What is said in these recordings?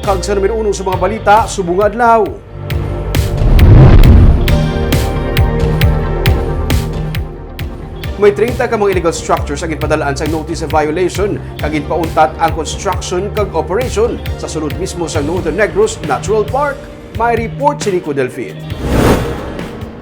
kag sa numero 1 sa mga balita subong adlaw. May 30 ka mga illegal structures ang ginpadalaan sa notice of violation kag ginpauntat ang construction kag operation sa sulod mismo sa Northern Negros Natural Park. May report si Nico Delfin.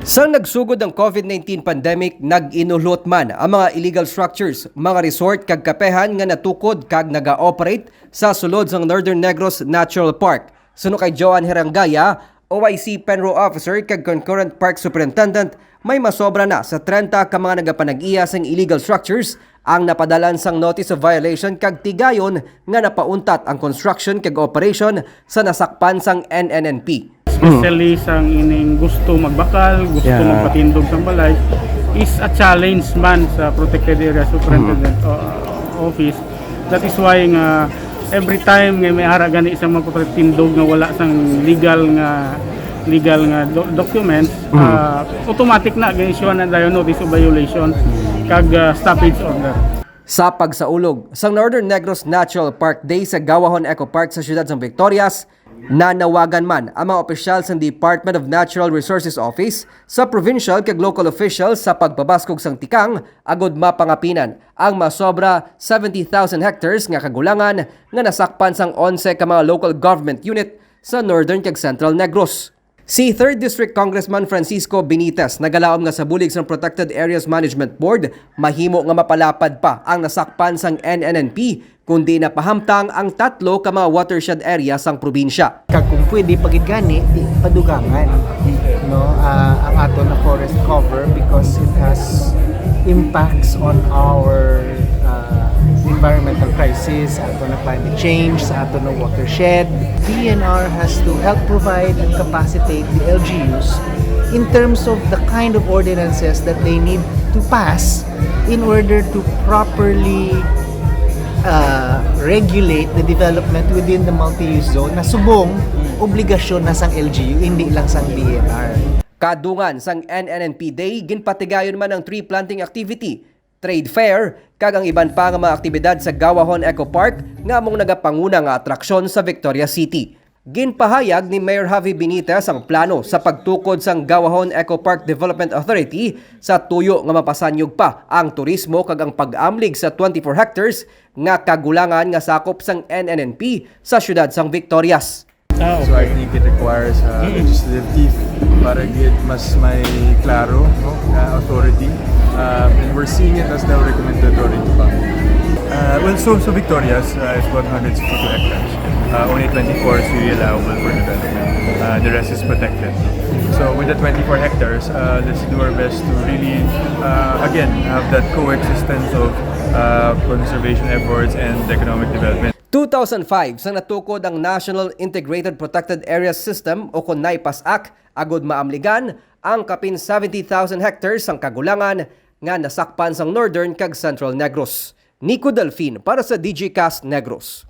Sang nagsugod ang COVID-19 pandemic, nag-inulot man ang mga illegal structures, mga resort kag kapehan nga natukod kag naga-operate sa sulod sang Northern Negros Natural Park. Suno kay Joan Herangaya, OIC Penro Officer kag Concurrent Park Superintendent, may masobra na sa 30 ka mga nagapanag-iya sang illegal structures ang napadalan sang notice of violation kag tigayon nga napauntat ang construction kag operation sa nasakpan sang NNNP. Especially sang ining gusto magbakal, gusto magpatindog sang balay is a challenge man sa Protected Area Superintendent Office. That is why nga every time nga may ara gani isang magpapatindog nga wala sang legal nga documents, automatic na ga-issue na dayon notice of violation kag stoppage order. Sa pagsaulog sang Northern Negros Natural Park Day sa Gawahon Eco Park sa siyudad ng Victorias, nanawagan man ang mga opisyal sa Department of Natural Resources Office sa provincial kag local officials sa pagpabaskog sang tikang agod mapangapinan ang masobra 70,000 hectares nga kagulangan nga nasakpan sang 11 ka mga local government unit sa Northern kag Central Negros. Si 3rd District Congressman Francisco Benitez nagalaom nga sa bulig sang Protected Areas Management Board mahimo nga mapalapad pa ang nasakpan sang NNNP kundi napahamtang ang 3 ka mga watershed area sang probinsya. Kag kung pwede pagid gani di padugangan no ang ato na forest cover because it has impacts on our environmental crisis, sa ato na climate change, sa ato na watershed. DNR has to help provide and capacitate the LGUs in terms of the kind of ordinances that they need to pass in order to properly regulate the development within the multi-use zone na subong obligasyon na sang LGU, hindi lang sang DNR. Kadungan sang NNNP Day, ginpatigayon man ang tree planting activity, trade fair, kag ang iban pa nga mga aktibidad sa Gawahon Eco Park nga among nagapanguna nga atraksyon sa Victoria City. Ginpahayag ni Mayor Javi Benitez ang plano sa pagtukod sang Gawahon Eco Park Development Authority sa tuyo nga mapasanyog pa ang turismo kag ang pag-amlig sa 24 hectares nga kagulangan nga sakop sang NNNP sa siyudad sang Victorias. So I think it requires legislative teeth para get mas may klaro authority. And we're seeing it as now recommended authority pa. So Victoria's is 162 hectares. Only 24 is really allowable for development. The rest is protected. So with the 24 hectares, let's do our best to really, again, have that coexistence of conservation efforts and economic development. 2005 sang natukod ang National Integrated Protected Areas System o kun NIPAS-AC agod maamligan ang kapin 70,000 hectares sang kagulangan nga nasakpan sang Northern kag Central Negros. Nico Delfin para sa DigiCast Negros.